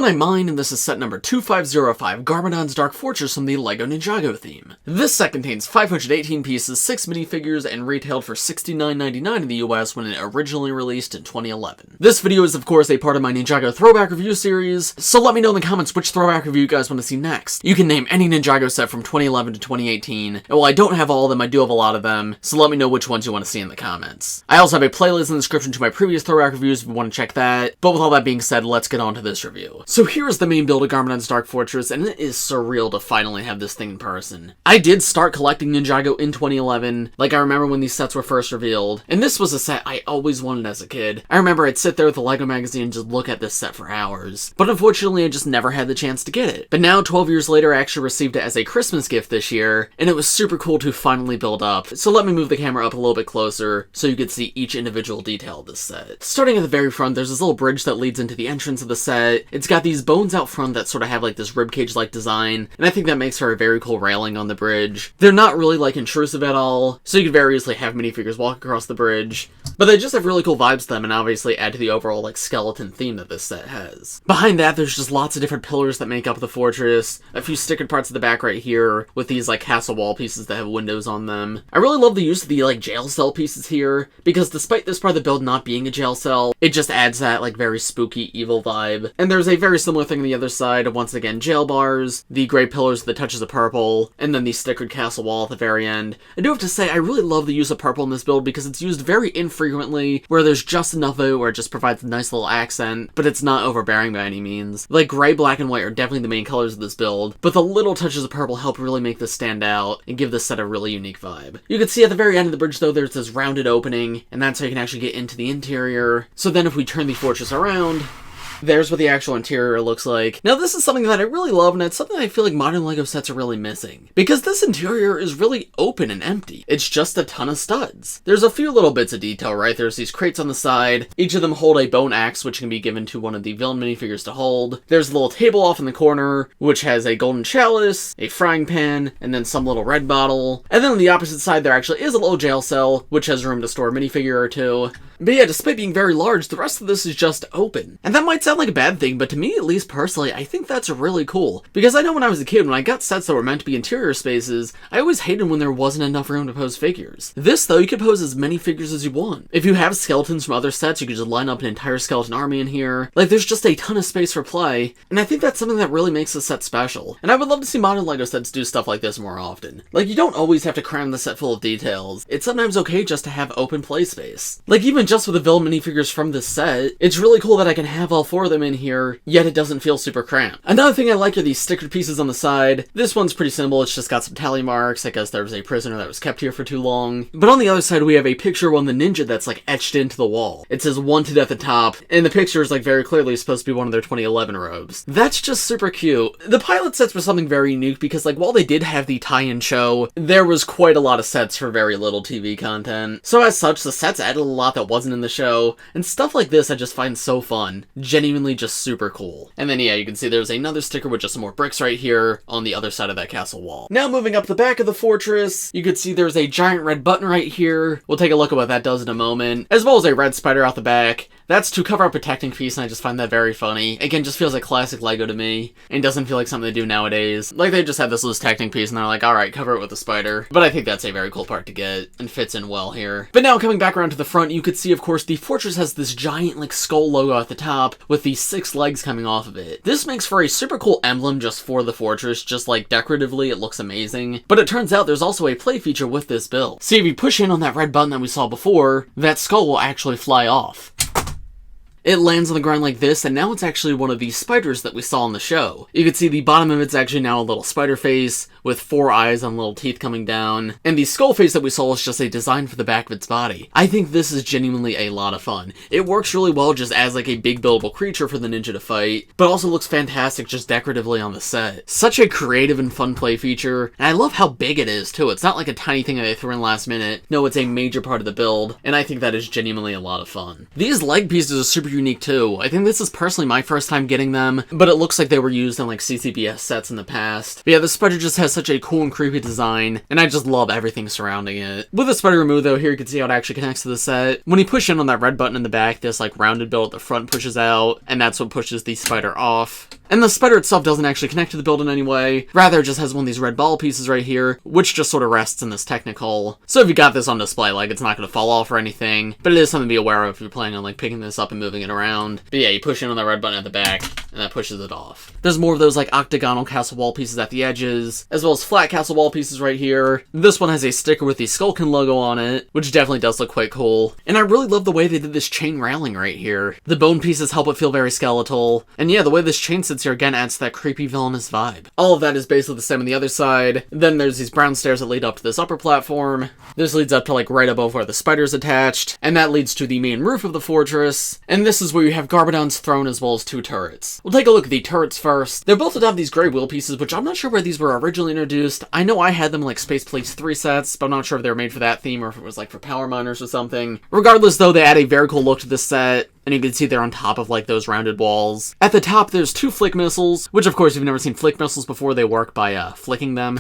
everyone, I'm Mine, and this is set number 2505, Garmadon's Dark Fortress from the LEGO Ninjago theme. This set contains 518 pieces, 6 minifigures, and retailed for $69.99 in the US when it originally released in 2011. This video is of course a part of my Ninjago throwback review series, so let me know in the comments which throwback review you guys want to see next. You can name any Ninjago set from 2011 to 2018, and while I don't have all of them, I do have a lot of them, so let me know which ones you want to see in the comments. I also have a playlist in the description to my previous throwback reviews if you want to check that, but with all that being said, let's get on to this review. So here's the main build of Garmadon's Dark Fortress, and it is surreal to finally have this thing in person. I did start collecting Ninjago in 2011, like I remember when these sets were first revealed, and this was a set I always wanted as a kid. I remember I'd sit there with the LEGO magazine and just look at this set for hours, but unfortunately I just never had the chance to get it. But now, 12 years later, I actually received it as a Christmas gift this year, and it was super cool to finally build up. So let me move the camera up a little bit closer so you can see each individual detail of this set. Starting at the very front, there's this little bridge that leads into the entrance of the set. It's got these bones out front that sort of have like this ribcage-like design, and I think that makes for a very cool railing on the bridge. They're not really like intrusive at all, so you could very easily have minifigures walk across the bridge, but they just have really cool vibes to them and obviously add to the overall like skeleton theme that this set has. Behind that, there's just lots of different pillars that make up the fortress, a few stickered parts of the back right here with these like castle wall pieces that have windows on them. I really love the use of the like jail cell pieces here, because despite this part of the build not being a jail cell, it just adds that like very spooky evil vibe. And there's a very similar thing on the other side, once again jail bars, the gray pillars with the touches of purple, and then the stickered castle wall at the very end. I do have to say I really love the use of purple in this build because it's used very infrequently, where there's just enough of it where it just provides a nice little accent, but it's not overbearing by any means. Like gray, black, and white are definitely the main colors of this build, but the little touches of purple help really make this stand out and give this set a really unique vibe. You can see at the very end of the bridge though there's this rounded opening, and that's how you can actually get into the interior. So then if we turn the fortress around, there's what the actual interior looks like. Now this is something that I really love, and it's something I feel like modern LEGO sets are really missing, because this interior is really open and empty. It's just a ton of studs. There's a few little bits of detail, right? There's these crates on the side. Each of them hold a bone axe, which can be given to one of the villain minifigures to hold. There's a little table off in the corner, which has a golden chalice, a frying pan, and then some little red bottle. And then on the opposite side there actually is a little jail cell, which has room to store a minifigure or two. But yeah, despite being very large, the rest of this is just open. And that might sound like a bad thing, but to me, at least personally, I think that's really cool. Because I know when I was a kid, when I got sets that were meant to be interior spaces, I always hated when there wasn't enough room to pose figures. This, though, you can pose as many figures as you want. If you have skeletons from other sets, you can just line up an entire skeleton army in here. Like, there's just a ton of space for play, and I think that's something that really makes this set special. And I would love to see modern LEGO sets do stuff like this more often. Like, you don't always have to cram the set full of details. It's sometimes okay just to have open play space. Like, even just with the villain minifigures from this set, it's really cool that I can have all 4 of them in here, yet it doesn't feel super cramped. Another thing I like are these stickered pieces on the side. This one's pretty simple, it's just got some tally marks. I guess there was a prisoner that was kept here for too long. But on the other side we have a picture of one of the ninja that's like etched into the wall. It says wanted at the top, and the picture is like very clearly supposed to be one of their 2011 robes. That's just super cute. The pilot sets were something very unique because like while they did have the tie-in show, there was quite a lot of sets for very little TV content. So as such, the sets added a lot that wasn't in the show, and stuff like this I just find so fun. Genuinely just super cool. And then yeah, you can see there's another sticker with just some more bricks right here on the other side of that castle wall. Now moving up the back of the fortress, you can see there's a giant red button right here. We'll take a look at what that does in a moment, as well as a red spider out the back. That's to cover up a protecting piece, and I just find that very funny. Again, just feels like classic LEGO to me, and doesn't feel like something they do nowadays. Like they just had this loose protecting piece and they're like, alright, cover it with a spider. But I think that's a very cool part to get, and fits in well here. But now coming back around to the front, you could see of course the fortress has this giant like skull logo at the top, with these 6 legs coming off of it. This makes for a super cool emblem just for the fortress, just like decoratively it looks amazing. But it turns out there's also a play feature with this build. See, if you push in on that red button that we saw before, that skull will actually fly off. It lands on the ground like this, and now it's actually one of these spiders that we saw in the show. You can see the bottom of it's actually now a little spider face, with 4 eyes and little teeth coming down, and the skull face that we saw is just a design for the back of its body. I think this is genuinely a lot of fun. It works really well just as like a big buildable creature for the ninja to fight, but also looks fantastic just decoratively on the set. Such a creative and fun play feature, and I love how big it is too. It's not like a tiny thing that they threw in last minute. No, it's a major part of the build, and I think that is genuinely a lot of fun. These leg pieces are super unique too. I think this is personally my first time getting them, but it looks like they were used in like CCBS sets in the past. But yeah, the spider just has such a cool and creepy design, and I just love everything surrounding it. With the spider removed though, here you can see how it actually connects to the set. When you push in on that red button in the back, this like rounded build at the front pushes out, and that's what pushes the spider off. And the spider itself doesn't actually connect to the build in any way, rather it just has one of these red ball pieces right here, which just sort of rests in this technical. So if you got this on display, like, it's not going to fall off or anything, but it is something to be aware of if you're planning on like picking this up and moving it around. But yeah, you push in on that red button at the back, and that pushes it off. There's more of those like octagonal castle wall pieces at the edges, as well as flat castle wall pieces right here. This one has a sticker with the Skullkin logo on it, which definitely does look quite cool. And I really love the way they did this chain railing right here. The bone pieces help it feel very skeletal, and yeah, the way this chain sits here again adds to that creepy villainous vibe. All of that is basically the same on the other side. Then there's these brown stairs that lead up to this upper platform. This leads up to like right above where the spider's attached, and that leads to the main roof of the fortress. And this is where you have Garmadon's throne as well as 2 turrets. We'll take a look at the turrets first. They're both have these gray wheel pieces, which I'm not sure where these were originally introduced. I know I had them in like Space Police 3 sets, but I'm not sure if they were made for that theme or if it was like for Power Miners or something. Regardless though, they add a very cool look to this set. And you can see they're on top of like those rounded walls. At the top, there's 2 flick missiles, which of course, if you've never seen flick missiles before, they work by flicking them.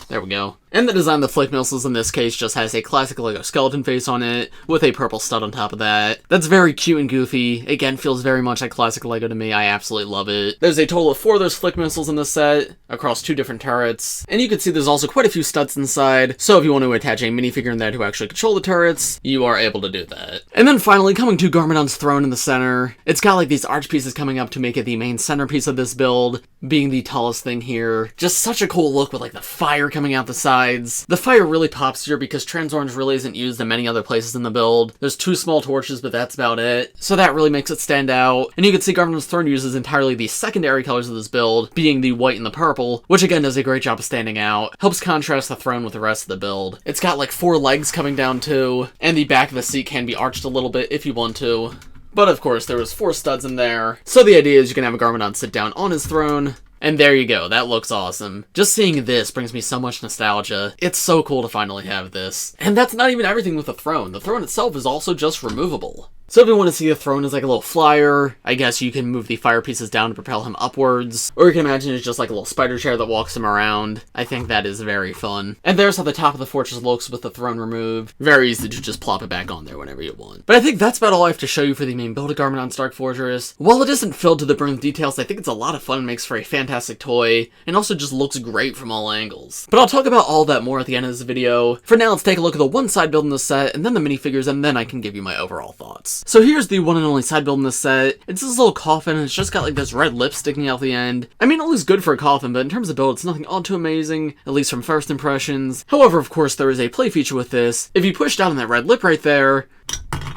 There we go. And the design of the flick missiles in this case just has a classic LEGO skeleton face on it, with a purple stud on top of that. That's very cute and goofy. Again, feels very much like classic LEGO to me. I absolutely love it. There's a total of 4 of those flick missiles in this set, across 2 different turrets. And you can see there's also quite a few studs inside, so if you want to attach a minifigure in there to actually control the turrets, you are able to do that. And then finally, coming to Garmadon's throne in the center, it's got like these arch pieces coming up to make it the main centerpiece of this build, being the tallest thing here. Just such a cool look with like the fire coming out the sides. The fire really pops here because trans orange really isn't used in many other places in the build. There's 2 small torches, but that's about it. So that really makes it stand out. And you can see Garmadon's throne uses entirely the secondary colors of this build, being the white and the purple, which again does a great job of standing out. Helps contrast the throne with the rest of the build. It's got like 4 legs coming down too, and the back of the seat can be arched a little bit if you want to. But of course, there was 4 studs in there. So the idea is you can have a Garmadon sit down on his throne, and there you go, that looks awesome. Just seeing this brings me so much nostalgia. It's so cool to finally have this. And that's not even everything with the throne. The throne itself is also just removable. So if you want to see the throne as like a little flyer, I guess you can move the fire pieces down to propel him upwards. Or you can imagine it's just like a little spider chair that walks him around. I think that is very fun. And there's how the top of the fortress looks with the throne removed. Very easy to just plop it back on there whenever you want. But I think that's about all I have to show you for the main build of Garmadon's Dark Fortress. While it isn't filled to the brim with details, I think it's a lot of fun and makes for a fantastic toy, and also just looks great from all angles. But I'll talk about all that more at the end of this video. For now, let's take a look at the one side build in the set, and then the minifigures, and then I can give you my overall thoughts. So here's the one and only side build in this set. It's this little coffin, and it's just got like this red lip sticking out the end. I mean, it looks good for a coffin, but in terms of build, it's nothing all too amazing, at least from first impressions. However, of course, there is a play feature with this. If you push down on that red lip right there,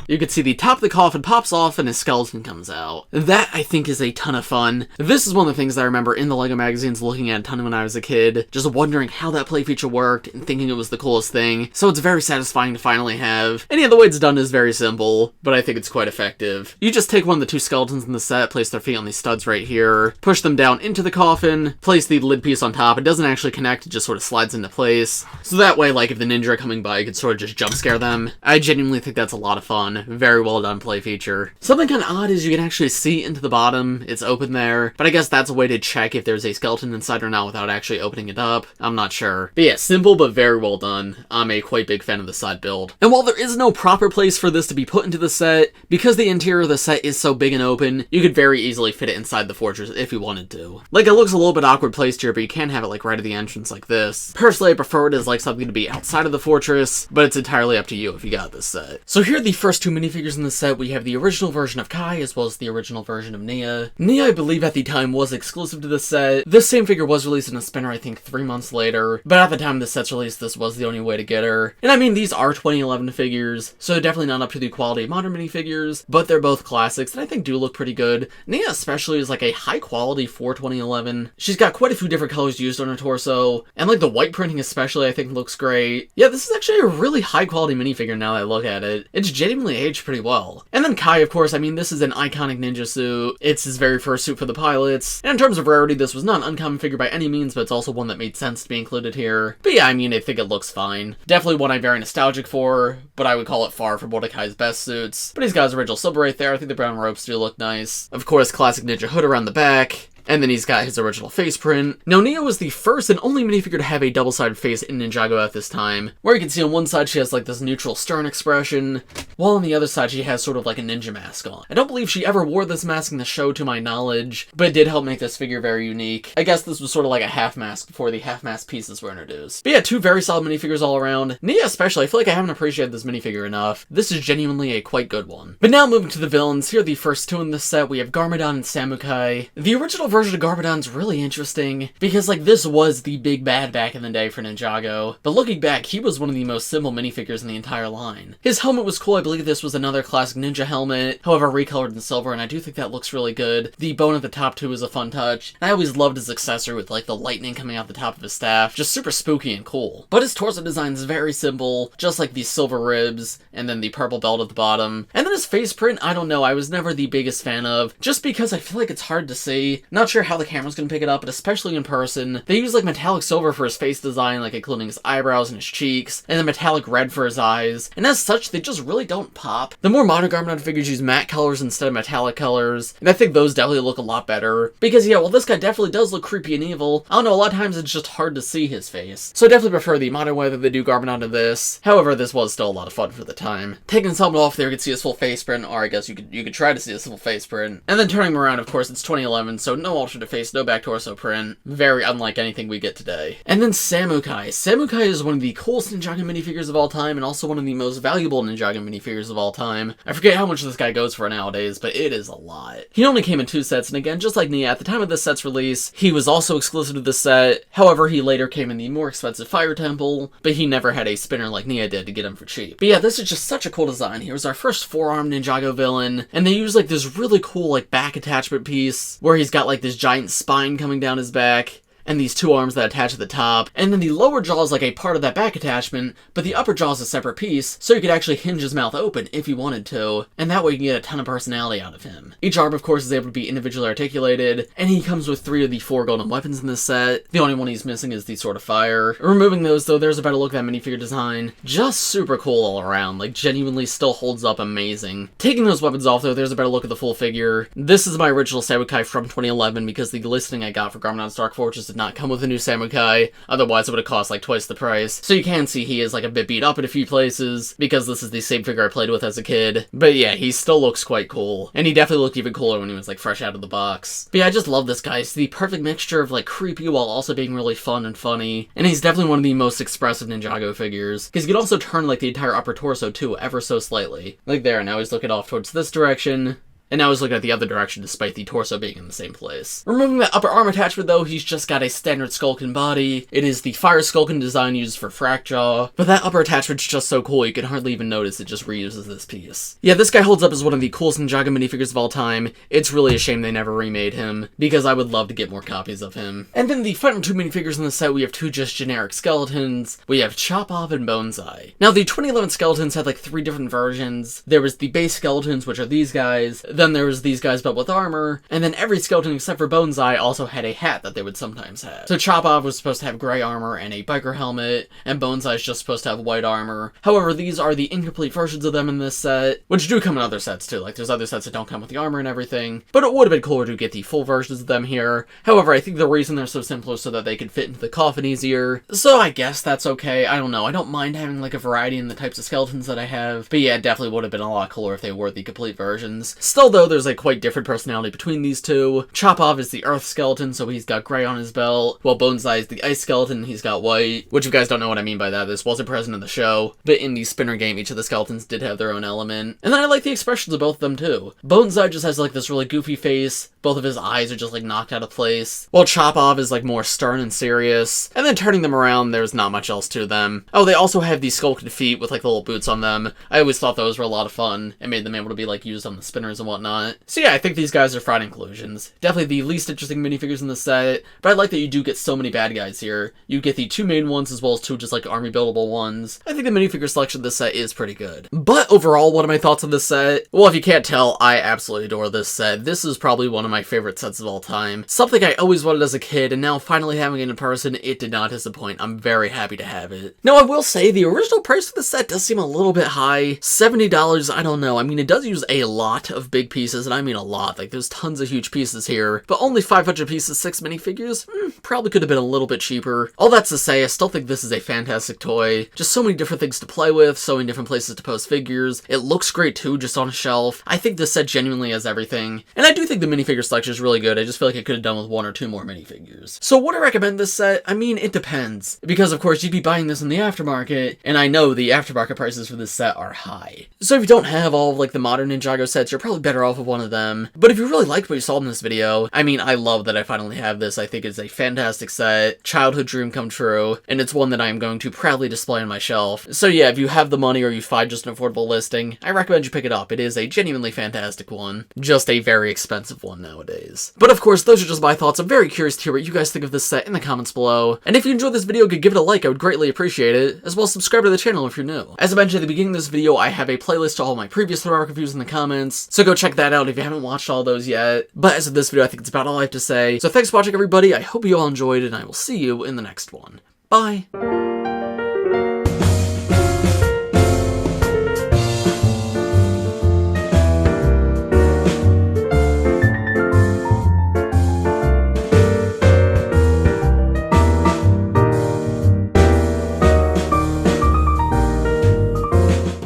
you can see the top of the coffin pops off and his skeleton comes out. That, I think, is a ton of fun. This is one of the things that I remember in the LEGO magazines looking at a ton when I was a kid, just wondering how that play feature worked and thinking it was the coolest thing. So it's very satisfying to finally have. And yeah, the way it's done is very simple, but I think it's quite effective. You just take one of the 2 skeletons in the set, place their feet on these studs right here, push them down into the coffin, place the lid piece on top. It doesn't actually connect, it just sort of slides into place. So that way, like, if the ninja are coming by, you could sort of just jump scare them. I genuinely think that's a lot of fun. Very well done play feature. Something kind of odd is you can actually see into the bottom. It's open there, but I guess that's a way to check if there's a skeleton inside or not without actually opening it up. I'm not sure. But yeah, simple but very well done. I'm a quite big fan of the side build. And while there is no proper place for this to be put into the set, because the interior of the set is so big and open, you could very easily fit it inside the fortress if you wanted to. Like, it looks a little bit awkward placed here, but you can have it like right at the entrance like this. Personally, I prefer it as like something to be outside of the fortress, but it's entirely up to you if you got this set. So here are the first 2 minifigures in the set. We have the original version of Kai as well as the original version of Nya. Nya, I believe at the time, was exclusive to the set. This same figure was released in a spinner, I think 3 months later, but at the time the set's released, this was the only way to get her. And I mean, these are 2011 figures, so definitely not up to the quality of modern minifigures, but they're both classics that I think do look pretty good. Nya especially is like a high quality for 2011. She's got quite a few different colors used on her torso, and like the white printing especially I think looks great. Yeah, this is actually a really high quality minifigure now that I look at it. It's genuinely definitely aged pretty well. And then Kai, of course, I mean, this is an iconic ninja suit. It's his very first suit for the pilots. And in terms of rarity, this was not an uncommon figure by any means, but it's also one that made sense to be included here. But yeah, I mean, I think it looks fine. Definitely one I'm very nostalgic for, but I would call it far from one of Kai's best suits. But he's got his original silver right there. I think the brown ropes do look nice. Of course, classic ninja hood around the back. And then he's got his original face print. Now, Nya was the first and only minifigure to have a double-sided face in Ninjago at this time, where you can see on one side she has like this neutral stern expression, while on the other side she has sort of like a ninja mask on. I don't believe she ever wore this mask in the show to my knowledge, but it did help make this figure very unique. I guess this was sort of like a half mask before the half mask pieces were introduced. But yeah, two very solid minifigures all around. Nya especially, I feel like I haven't appreciated this minifigure enough. This is genuinely a quite good one. But now moving to the villains, here are the first two in this set. We have Garmadon and Samukai. The original version of Garmadon's really interesting, because like this was the big bad back in the day for Ninjago, but looking back, he was one of the most simple minifigures in the entire line. His helmet was cool. I believe this was another classic ninja helmet, however recolored in silver, and I do think that looks really good. The bone at the top too is a fun touch, and I always loved his accessory with like the lightning coming out the top of his staff, just super spooky and cool. But his torso design is very simple, just like the silver ribs, and then the purple belt at the bottom. And then his face print, I don't know, I was never the biggest fan of, just because I feel like it's hard to see. Not sure how the camera's gonna pick it up, but especially in person, they use like metallic silver for his face design, like including his eyebrows and his cheeks, and then metallic red for his eyes, and as such, they just really don't pop. The more modern Garmadon figures use matte colors instead of metallic colors, and I think those definitely look a lot better, because yeah, well this guy definitely does look creepy and evil. I don't know, a lot of times it's just hard to see his face, so I definitely prefer the modern way that they do Garmadon to this. However, this was still a lot of fun for the time. Taking his helmet off there, you can see his full face print, or I guess you could try to see his full face print, and then turning him around, of course, it's 2011, so no alternate face, no back torso print. Very unlike anything we get today. And then Samukai. Samukai is one of the coolest Ninjago minifigures of all time, and also one of the most valuable Ninjago minifigures of all time. I forget how much this guy goes for nowadays, but it is a lot. He only came in 2 sets, and again, just like Nya, at the time of this set's release, he was also exclusive to the set. However, he later came in the more expensive Fire Temple, but he never had a spinner like Nya did to get him for cheap. But yeah, this is just such a cool design. He was our first four-armed Ninjago villain, and they use like this really cool like back attachment piece, where he's got like this giant spine coming down his back, and these two arms that attach at the top, and then the lower jaw is like a part of that back attachment, but the upper jaw is a separate piece, so you could actually hinge his mouth open if you wanted to, and that way you can get a ton of personality out of him. Each arm, of course, is able to be individually articulated, and he comes with 3 of the 4 golden weapons in this set. The only one he's missing is the Sword of Fire. Removing those, though, there's a better look at that minifigure design. Just super cool all around, like genuinely still holds up amazing. Taking those weapons off, though, there's a better look at the full figure. This is my original Samukai from 2011, because the listing I got for Garmadon's Dark Fortress did not come with a new Samukai, otherwise it would have cost like twice the price. So you can see he is like a bit beat up in a few places, because this is the same figure I played with as a kid. But yeah, he still looks quite cool, and he definitely looked even cooler when he was like fresh out of the box. But yeah, I just love this guy. He's the perfect mixture of like creepy while also being really fun and funny, and he's definitely one of the most expressive Ninjago figures, because he can also turn like the entire upper torso too, ever so slightly. Like there, now he's looking off towards this direction, and now he's looking at the other direction despite the torso being in the same place. Removing that upper arm attachment though, he's just got a standard Skulkin body. It is the Fire Skulkin design used for Frack Jaw, but that upper attachment's just so cool you can hardly even notice it just reuses this piece. Yeah, this guy holds up as one of the coolest Ninjago minifigures of all time. It's really a shame they never remade him, because I would love to get more copies of him. And then the final 2 minifigures in the set, we have 2 just generic skeletons. We have Chopov and Bonezai. Now the 2011 skeletons had like 3 different versions. There was the base skeletons, which are these guys. Then there was these guys but with armor, and then every skeleton except for Bonezai also had a hat that they would sometimes have. So Chopov was supposed to have gray armor and a biker helmet, and Bonezai is just supposed to have white armor. However, these are the incomplete versions of them in this set, which do come in other sets too. Like there's other sets that don't come with the armor and everything, but it would have been cooler to get the full versions of them here. However, I think the reason they're so simple is so that they could fit into the coffin easier, so I guess that's okay. I don't know, I don't mind having like a variety in the types of skeletons that I have, but yeah, it definitely would have been a lot cooler if they were the complete versions. Still though, there's a quite different personality between these two. Chopov is the earth skeleton, so he's got gray on his belt, while Bonezai is the ice skeleton, he's got white. Which, if you guys don't know what I mean by that, this wasn't present in the show, but in the spinner game, each of the skeletons did have their own element. And then I like the expressions of both of them too. Bonezai just has like this really goofy face, Both of his eyes are just like knocked out of place, while Chopov is like more stern and serious. And then turning them around, there's not much else to them. Oh, they also have these sculpted feet with like little boots on them. I always thought those were a lot of fun and made them able to be like used on the spinners and whatnot. So yeah, I think these guys are fine inclusions. Definitely the least interesting minifigures in the set, but I like that you do get so many bad guys here. You get the 2 main ones as well as 2 just like army buildable ones. I think the minifigure selection of this set is pretty good. But overall, what are my thoughts on this set? Well, if you can't tell, I absolutely adore this set. This is probably one of my favorite sets of all time. Something I always wanted as a kid, and now finally having it in person, it did not disappoint. I'm very happy to have it. Now, I will say the original price for the set does seem a little bit high. $70, I don't know. I mean, it does use a lot of big pieces, and I mean a lot. Like, there's tons of huge pieces here, but only 500 pieces, 6 minifigures? Probably could have been a little bit cheaper. All that's to say, I still think this is a fantastic toy. Just so many different things to play with, so many different places to post figures. It looks great too, just on a shelf. I think this set genuinely has everything. And I do think the minifigure selection is really good. I just feel like I could have done with 1 or 2 more minifigures. So would I recommend this set? I mean, it depends. Because of course you'd be buying this in the aftermarket, and I know the aftermarket prices for this set are high. So if you don't have all of like the modern Ninjago sets, you're probably better off with one of them. But if you really liked what you saw in this video, I mean, I love that I finally have this. I think it's a fantastic set, childhood dream come true, and it's one that I am going to proudly display on my shelf. So yeah, if you have the money or you find just an affordable listing, I recommend you pick it up. It is a genuinely fantastic one, just a very expensive one nowadays. But of course, those are just my thoughts. I'm very curious to hear what you guys think of this set in the comments below. And if you enjoyed this video, give it a like. I would greatly appreciate it, as well as subscribe to the channel if you're new. As I mentioned at the beginning of this video, I have a playlist to all my previous throw reviews in the comments, so go check that out if you haven't watched all those yet. But as of this video, I think it's about all I have to say. So thanks for watching, everybody. I hope you all enjoyed, and I will see you in the next one. Bye!